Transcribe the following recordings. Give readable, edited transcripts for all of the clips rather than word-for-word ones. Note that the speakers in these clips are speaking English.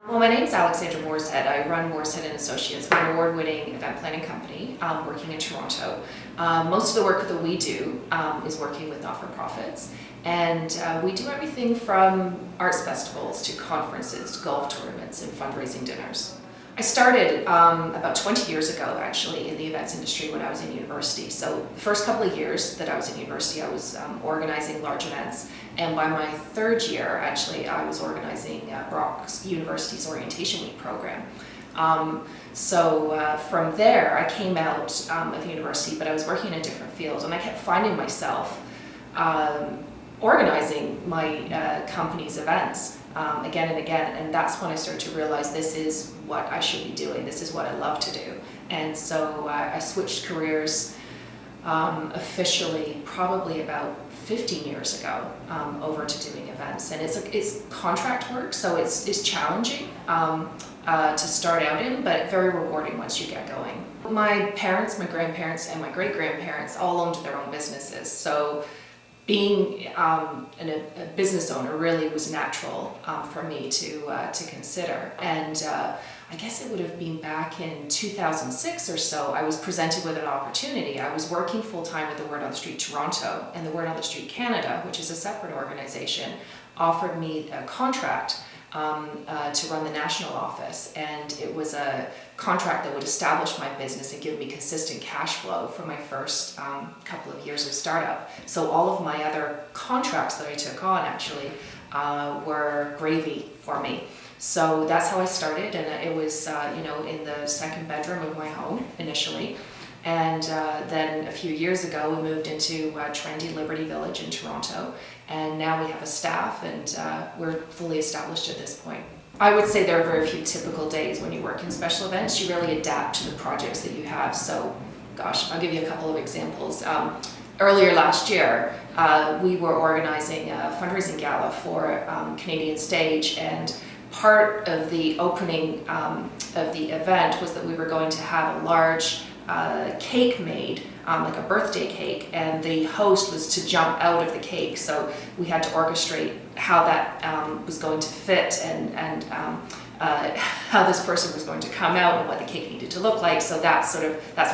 Well, my name is Alexandra Moorshead. I run Moorshead and Associates. We're an award-winning event planning company working in Toronto. Most of the work that we do is working with not-for-profits, and we do everything from arts festivals to conferences to golf tournaments and fundraising dinners. I started about 20 years ago, actually, in the events industry when I was in university. So the first couple of years that I was in university, I was organizing large events. And by my third year, actually, I was organizing Brock University's Orientation Week program. From there, I came out of university, but I was working in a different field, and I kept finding myself organizing my company's events again and again, and that's when I started to realize this is what I should be doing, this is what I love to do. And so I switched careers officially probably about 15 years ago over to doing events, and it's contract work, so it's challenging to start out in, but very rewarding once you get going. My parents, my grandparents, and my great-grandparents all owned their own businesses, so being a business owner really was natural for me to consider. And I guess it would have been back in 2006 or so, I was presented with an opportunity. I was working full-time with the Word on the Street Toronto, and the Word on the Street Canada, which is a separate organization, offered me a contract to run the national office, and it was a contract that would establish my business and give me consistent cash flow for my first couple of years of startup. So all of my other contracts that I took on actually were gravy for me. So that's how I started, and it was in the second bedroom of my home initially. And then a few years ago, we moved into trendy Liberty Village in Toronto, and now we have a staff, and we're fully established at this point. I would say there are very few typical days when you work in special events. You really adapt to the projects that you have. So, gosh, I'll give you a couple of examples. Earlier last year, we were organizing a fundraising gala for Canadian Stage, and part of the opening of the event was that we were going to have a large cake made, like a birthday cake, and the host was to jump out of the cake, so we had to orchestrate how that was going to fit and how this person was going to come out and what the cake needed to look like. So that's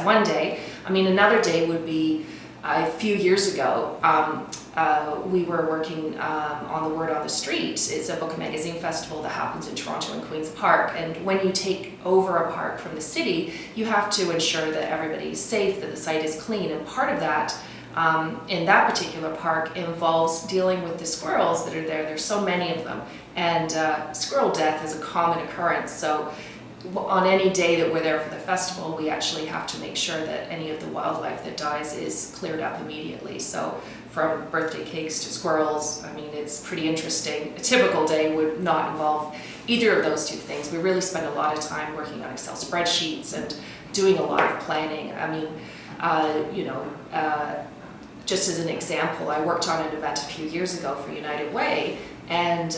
one day. I mean, another day would be a few years ago, we were working on the Word on the Street. It's a book and magazine festival that happens in Toronto and Queen's Park, and when you take over a park from the city, you have to ensure that everybody's safe, that the site is clean, and part of that in that particular park involves dealing with the squirrels that are there. There's so many of them, and squirrel death is a common occurrence, so on any day that we're there for the festival, we actually have to make sure that any of the wildlife that dies is cleared up immediately. So from birthday cakes to squirrels, I mean, it's pretty interesting. A typical day would not involve either of those two things. We really spend a lot of time working on Excel spreadsheets and doing a lot of planning. I mean, just as an example, I worked on an event a few years ago for United Way, and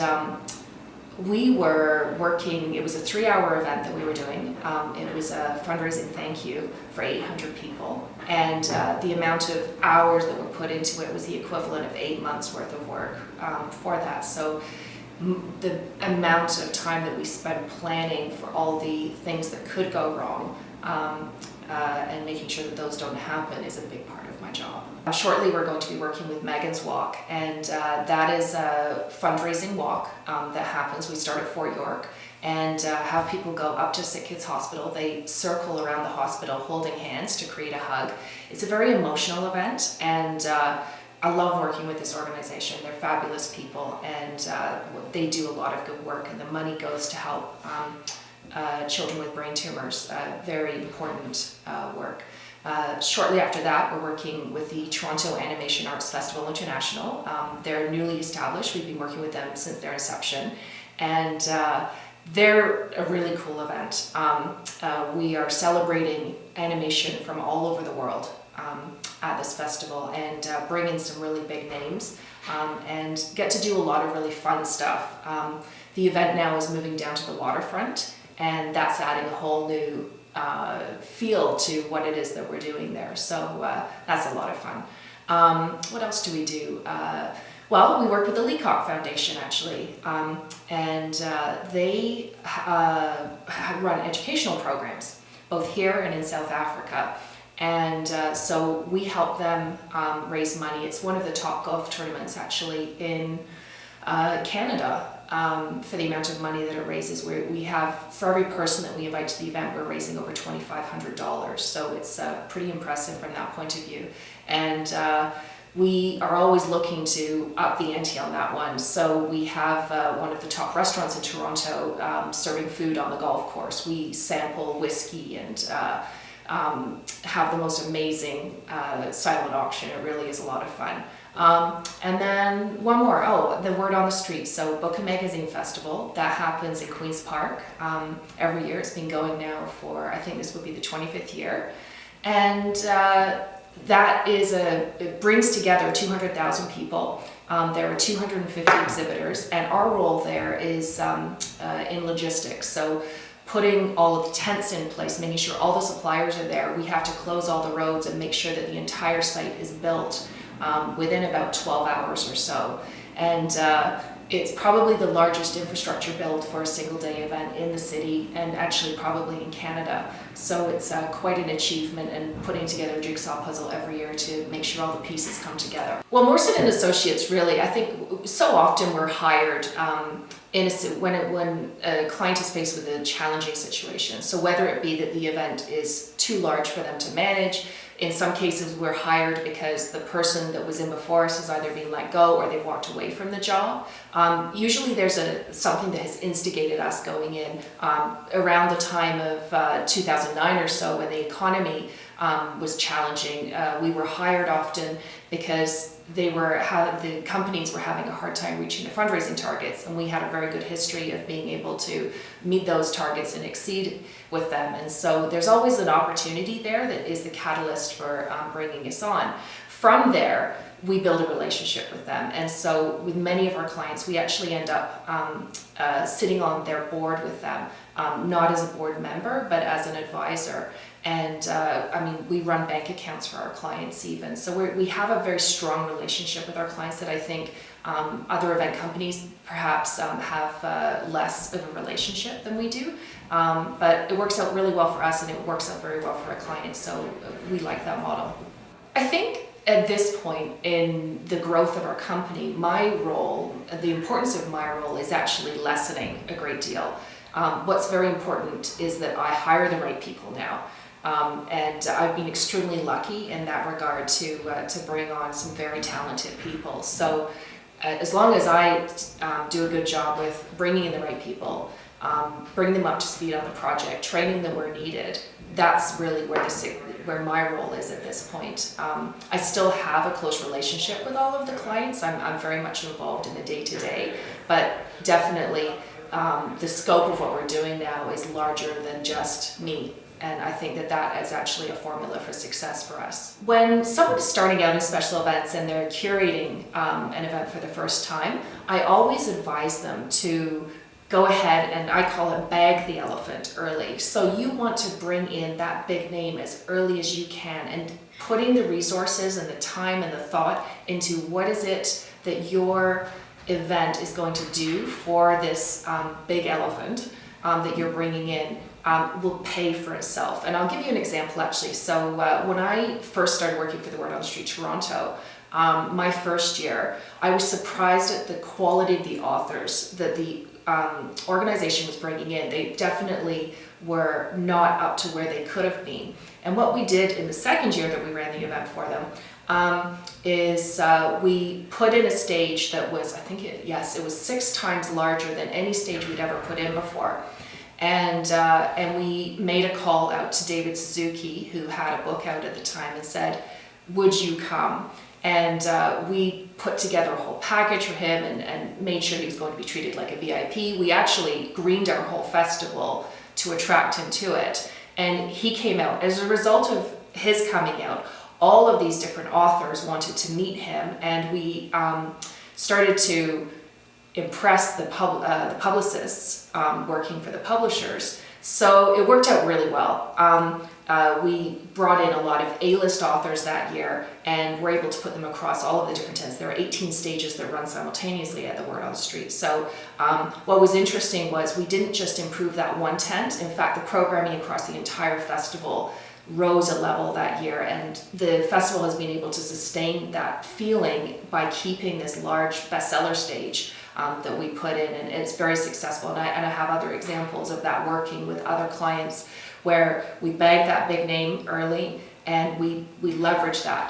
we were working, it was a 3-hour event that we were doing. It was a fundraising thank you for 800 people. And the amount of hours that were put into it was the equivalent of 8 months worth of work for that. So the amount of time that we spent planning for all the things that could go wrong and making sure that those don't happen is a big part of my job. Shortly, we're going to be working with Megan's Walk, and that is a fundraising walk that happens. We start at Fort York and have people go up to Sick Kids Hospital. They circle around the hospital holding hands to create a hug. It's a very emotional event, and I love working with this organization. They're fabulous people, and they do a lot of good work, and the money goes to help children with brain tumors. Very important work. Shortly after that, we're working with the Toronto Animation Arts Festival International. They're newly established. We've been working with them since their inception, and they're a really cool event. We are celebrating animation from all over the world at this festival, and bring in some really big names and get to do a lot of really fun stuff. The event now is moving down to the waterfront, and that's adding a whole new feel to what it is that we're doing there. So that's a lot of fun. What else do we do? Well, we work with the Leacock Foundation actually, and they run educational programs both here and in South Africa. And so we help them raise money. It's one of the top golf tournaments actually in Canada for the amount of money that it raises. We have, for every person that we invite to the event, we're raising over $2,500. So it's pretty impressive from that point of view. And we are always looking to up the ante on that one. So we have one of the top restaurants in Toronto serving food on the golf course. We sample whiskey and have the most amazing silent auction. It really is a lot of fun. And then one more, the word on the street. So Book a Magazine Festival, that happens in Queen's Park every year. It's been going now for, I think this would be the 25th year. And that is it brings together 200,000 people. There are 250 exhibitors, and our role there is in logistics. So putting all of the tents in place, making sure all the suppliers are there. We have to close all the roads and make sure that the entire site is built within about 12 hours or so. And it's probably the largest infrastructure build for a single day event in the city, and actually probably in Canada. So it's quite an achievement, and putting together a jigsaw puzzle every year to make sure all the pieces come together. Well, Moorshead and Associates, really, I think so often we're hired when a client is faced with a challenging situation. So whether it be that the event is too large for them to manage, in some cases we're hired because the person that was in before us has either been let go or they've walked away from the job. Usually there's something that has instigated us going in. Around the time of 2009 or so, when the economy was challenging, we were hired often because the companies were having a hard time reaching the fundraising targets, and we had a very good history of being able to meet those targets and exceed with them. And so there's always an opportunity there that is the catalyst for bringing us on. From there, we build a relationship with them. And so with many of our clients, we actually end up sitting on their board with them, not as a board member, but as an advisor. And we run bank accounts for our clients even. So we have a very strong relationship with our clients that I think other event companies perhaps have less of a relationship than we do. But it works out really well for us, and it works out very well for our clients. So we like that model. I think at this point in the growth of our company, my role, the importance of my role is actually lessening a great deal. What's very important is that I hire the right people now. And I've been extremely lucky in that regard to bring on some very talented people. So as long as I do a good job with bringing in the right people, bringing them up to speed on the project, training them where needed, that's really where my role is at this point. I still have a close relationship with all of the clients. I'm very much involved in the day-to-day, but definitely the scope of what we're doing now is larger than just me. And I think that is actually a formula for success for us. When someone is starting out in special events and they're curating an event for the first time, I always advise them to go ahead and I call it bag the elephant early. So you want to bring in that big name as early as you can, and putting the resources and the time and the thought into what is it that your event is going to do for this big elephant that you're bringing in. Will pay for itself. And I'll give you an example actually. So when I first started working for the Word on the Street Toronto, my first year, I was surprised at the quality of the authors that the organization was bringing in. They definitely were not up to where they could have been. And what we did in the second year that we ran the event for them is we put in a stage that was, it was 6 times larger than any stage we'd ever put in before. And we made a call out to David Suzuki, who had a book out at the time, and said, would you come? And we put together a whole package for him and made sure he was going to be treated like a VIP. We actually greened our whole festival to attract him to it. And he came out. As a result of his coming out, all of these different authors wanted to meet him, and we started to impress the publicists working for the publishers. So it worked out really well. We brought in a lot of A-list authors that year and were able to put them across all of the different tents. There are 18 stages that run simultaneously at the Word on the Street. So what was interesting was we didn't just improve that one tent. In fact, the programming across the entire festival rose a level that year, and the festival has been able to sustain that feeling by keeping this large bestseller stage that we put in, and it's very successful. And I have other examples of that working with other clients where we bag that big name early and we leverage that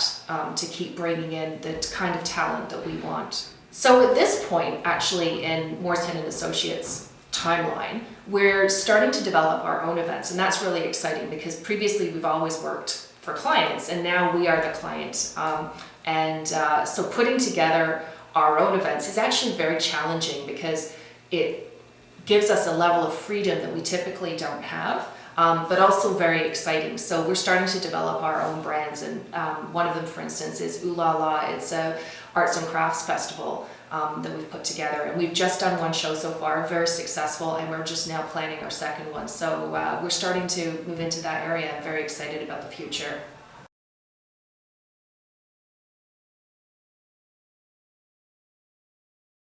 to keep bringing in the kind of talent that we want. So at this point, actually, in Moorshead and Associates timeline, we're starting to develop our own events, and that's really exciting because previously we've always worked for clients, and now we are the client. So putting together our own events is actually very challenging because it gives us a level of freedom that we typically don't have, but also very exciting. So we're starting to develop our own brands, and one of them, for instance, is Ooh La La. It's a arts and crafts festival that we've put together, and we've just done one show so far, very successful, and we're just now planning our second one. So we're starting to move into that area. I'm very excited about the future.